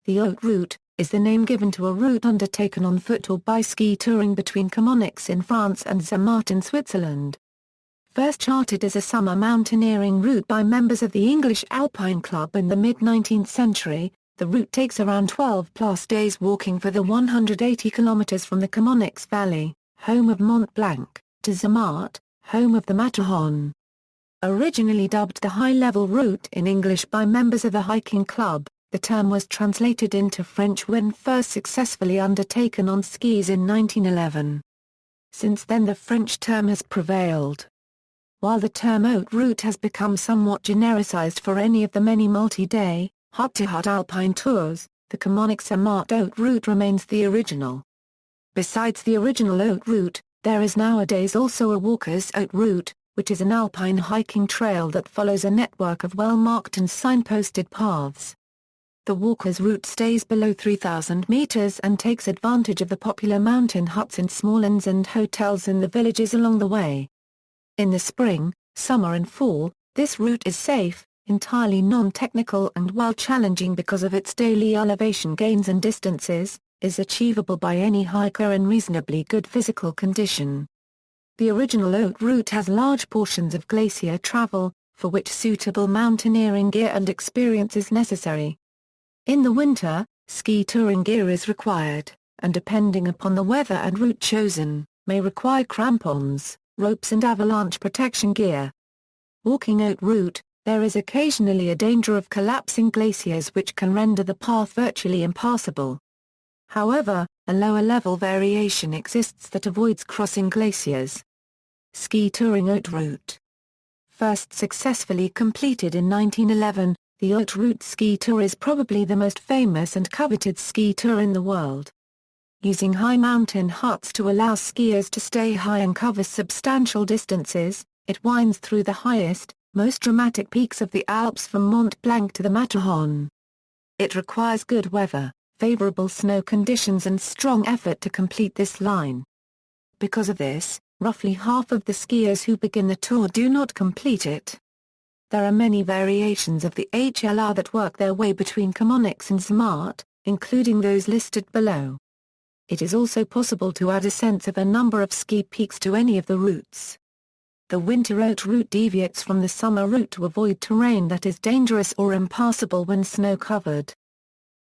The Haute Route is the name given to a route undertaken on foot or by ski touring between Chamonix in France and Zermatt in Switzerland. First charted as a summer mountaineering route by members of the English Alpine Club in the mid-19th century, the route takes around 12+ days walking for the 180 kilometers from the Chamonix Valley, home of Mont Blanc, to Zermatt, home of the Matterhorn. Originally dubbed the high-level route in English by members of the hiking club, the term was translated into French when first successfully undertaken on skis in 1911. Since then the French term has prevailed. While the term Haute Route has become somewhat genericized for any of the many multi-day, hut-to-hut alpine tours, the Chamonix-Zermatt Haute Route remains the original. Besides the original Haute Route, there is nowadays also a walker's Haute Route, which is an alpine hiking trail that follows a network of well-marked and signposted paths. The walker's route stays below 3,000 meters and takes advantage of the popular mountain huts and small inns and hotels in the villages along the way. In the spring, summer and fall, this route is safe, entirely non-technical and while challenging because of its daily elevation gains and distances, is achievable by any hiker in reasonably good physical condition. The original Haute Route has large portions of glacier travel, for which suitable mountaineering gear and experience is necessary. In the winter, ski touring gear is required, and depending upon the weather and route chosen, may require crampons, ropes and avalanche protection gear. Walking Haute Route, there is occasionally a danger of collapsing glaciers which can render the path virtually impassable. However, a lower-level variation exists that avoids crossing glaciers. Ski touring Haute Route. First successfully completed in 1911, the Haute Route ski tour is probably the most famous and coveted ski tour in the world. Using high mountain huts to allow skiers to stay high and cover substantial distances, it winds through the highest, most dramatic peaks of the Alps from Mont Blanc to the Matterhorn. It requires good weather, favorable snow conditions and strong effort to complete this line. Because of this, roughly half of the skiers who begin the tour do not complete it. There are many variations of the HLR that work their way between Chamonix and Zermatt, including those listed below. It is also possible to add ascents of a number of ski peaks to any of the routes. The winter Haute Route deviates from the summer route to avoid terrain that is dangerous or impassable when snow-covered.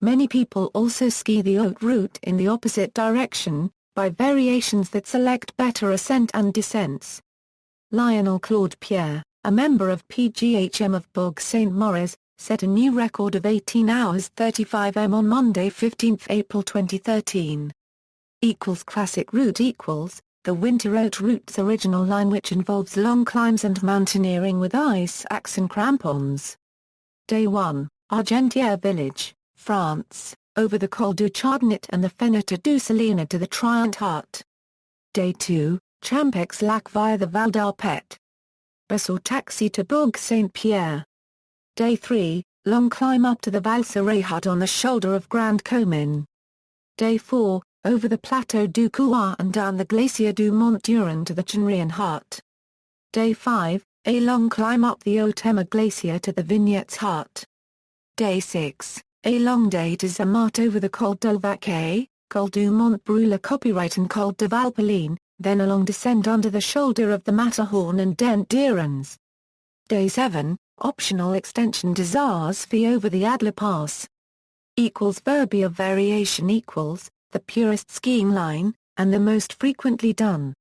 Many people also ski the Haute Route in the opposite direction, by variations that select better ascent and descents. Lionel Claude Pierre, a member of PGHM of Bourg Saint-Maurice, set a new record of 18 hours 35 m on Monday 15 April 2013. Classic route the winter Haute Route's original line which involves long climbs and mountaineering with ice axe and crampons. Day 1, Argentière Village, France, over the Col du Chardonnat and the Fenêtre du Salina to the Triant Hut. Day 2, Champex-Lac via the Val d'Arpet. Bus or taxi to Bourg Saint-Pierre. Day 3, long climb up to the Val Serret Hut on the shoulder of Grand Commin. Day 4, over the Plateau du Couloir and down the Glacier du Mont Durand to the Chenrian Hut. Day 5, a long climb up the Haute Glacier to the Vignettes Hut. Day 6, a long day to Zermatt over the Col de Vaquet, Col du Mont Brûlé Copyright and Col de Valpelline, then a long descent under the shoulder of the Matterhorn and Dent d'Erens. Day 7, optional extension to Zarzfee over the Adler Pass. Verbia variation the purest skiing line, and the most frequently done.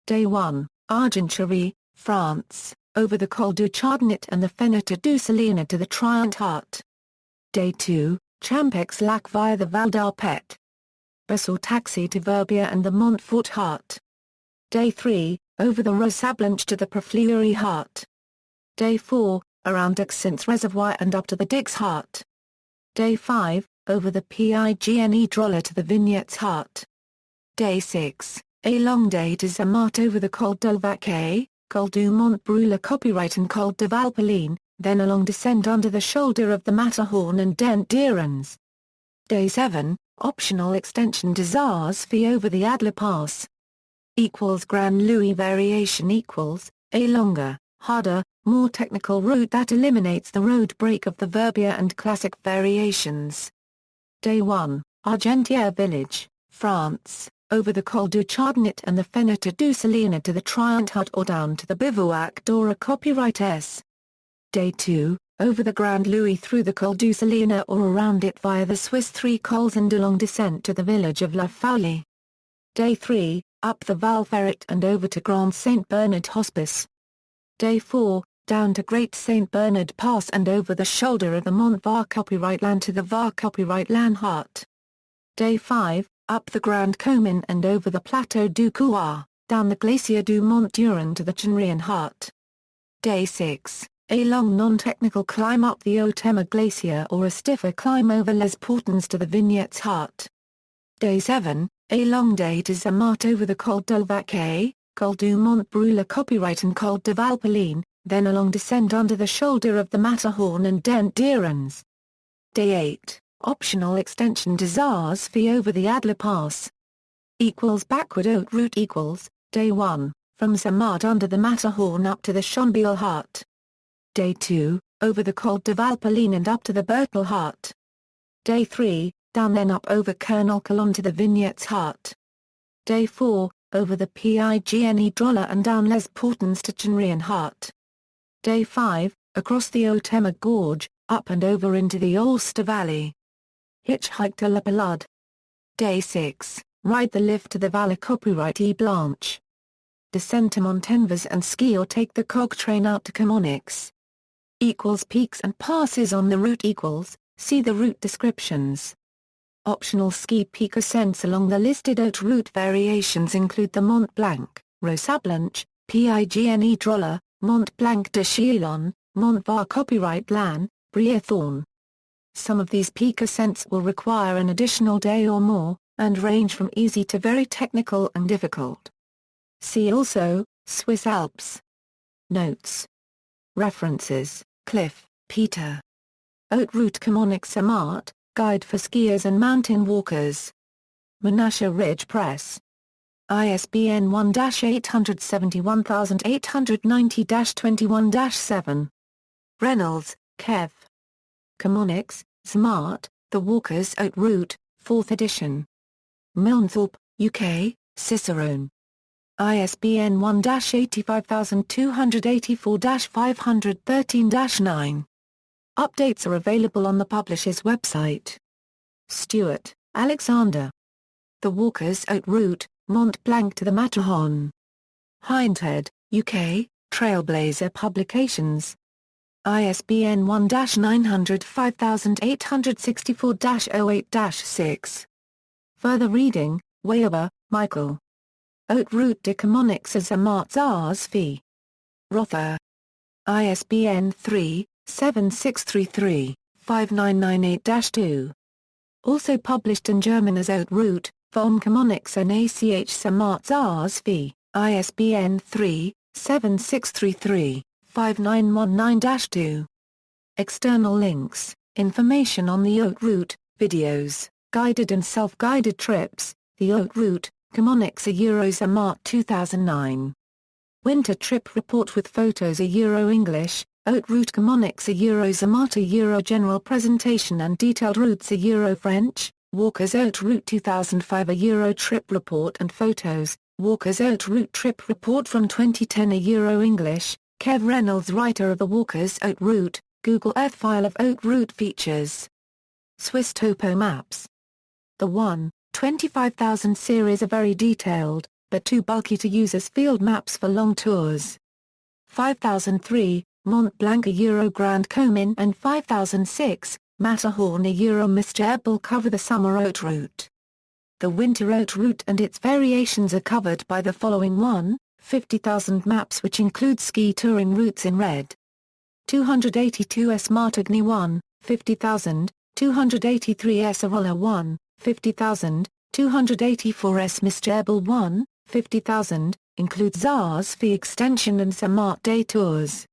Day 1, Argentière, France, over the Col du Chardonnat and the Fenêtre du Salina to the Triant Hut. Day 2, Champex-Lac via the Val d'Arpet. Bus or taxi to Verbia and the Montfort Hut. Day 3, over the Rosablanche Blanche to the Prefleury Hut. Day 4, around Dixence Reservoir and up to the Dix Hut. Day 5, over the Pigne Droller to the Vignettes Hut. Day 6, a long day to Zermatt over the Col de Vaquet, Col du Mont Brûlé Copyright and Col de Valpelline, then a long descent under the shoulder of the Matterhorn and Dent d'Erens. Day 7, optional extension to Zarzfee over the Adler Pass. Grand Louis variation a longer, harder, more technical route that eliminates the road break of the Verbia and classic variations. Day 1, Argentière Village, France, over the Col du Chardonnat and the Fenêtre du Salina to the Triant Hut or down to the Bivouac Dora. Copyright S. Day 2, over the Grand Louis through the Col du Salina or around it via the Swiss Three Cols and along descent to the village of La Fouille. Day 3, up the Val Ferret and over to Grand St. Bernard Hospice. Day 4, down to Great St. Bernard Pass and over the shoulder of the Mont Blanc Copyright Land to the Var Copyright Land Hut. Day 5, up the Grand Commin and over the Plateau du Couloir, down the Glacier du Mont Durand to the Chenrian Hut. Day 6, a long non-technical climb up the Haute Glacier or a stiffer climb over Les Portons to the Vignettes Hut. Day 7, a long day to Zermatt over the Col de Vaquet, Col du Mont Brûlé Copyright and Col de Valpelline, then a long descent under the shoulder of the Matterhorn and Dent d'Erens. Day 8, optional extension to Zarzfee over the Adler Pass. Backward haute route Day 1, from Zermatt under the Matterhorn up to the Schonbiel Hut. Day 2, over the Col de Valpelline and up to the Bertel Hut. Day 3, down then up over Colonel Colon to the Vignettes Hut. Day 4, over the Pigne Drolla and down Les Portons to Chenrian Hut. Day 5, across the Haute Gorge, up and over into the Ulster Valley. Hitchhike to La Peloud. Day 6, ride the lift to the Valley Copyright E Blanche. Descend to Montenvers and ski or take the cog train out to Chamonix. Peaks and passes on the route see the route descriptions. Optional ski peak ascents along the listed haute route variations include the Mont Blanc, Rosablanche, Pigne Drolla, Mont Blanc de Chillon, Mont Var Copyright Lan, Briethorn. Some of these peak ascents will require an additional day or more, and range from easy to very technical and difficult. See also, Swiss Alps. Notes. References, Cliff, Peter. Haute Route Chamonix-Zermatt, Guide for Skiers and Mountain Walkers. Menasha Ridge Press. ISBN 1-871-890-21-7. Reynolds, Kev. Chamonix-Zermatt, The Walker's Haute Route, 4th edition. Milnthorpe, UK, Cicerone. ISBN 1-85284-513-9. Updates are available on the publisher's website. Stewart, Alexander. The Walker's Haute Route, Mont Blanc to the Matterhorn. Hindhead, UK, Trailblazer Publications. ISBN 1-900-5864-08-6. Further reading, Weber, Michael. Haute Route de Chamonix-Zermatt Zarzfee. Rother. ISBN 3-7633-5998-2. Also published in German as Haute Route, von Chamonix and Zermatt Zarzfee, ISBN 3-7633-5919-2. External links, information on the Haute Route, videos, guided and self-guided trips, the Haute Route, Chamonix-Zermatt 2009. Winter trip report with photos English, Haute Route Chamonix-Zermatt general presentation and detailed routes French, Walker's Haute Route 2005 trip report and photos, Walker's Haute Route trip report from 2010 English, Kev Reynolds writer of the Walker's Haute Route, Google Earth file of Haute Route features. Swiss topo maps. The 1/25,000 series are very detailed, but too bulky to use as field maps for long tours. 5003, Mont Blanc Grand Commin and 5006, Matterhorn Mistrebel cover the summer haute route. The winter haute route and its variations are covered by the following 50,000 maps which include ski touring routes in red. 282s Martigny 50,000, 283s Arolla 50,000, 284s Mistrebel 50,000, includes Zarzfee extension and Zermatt day tours.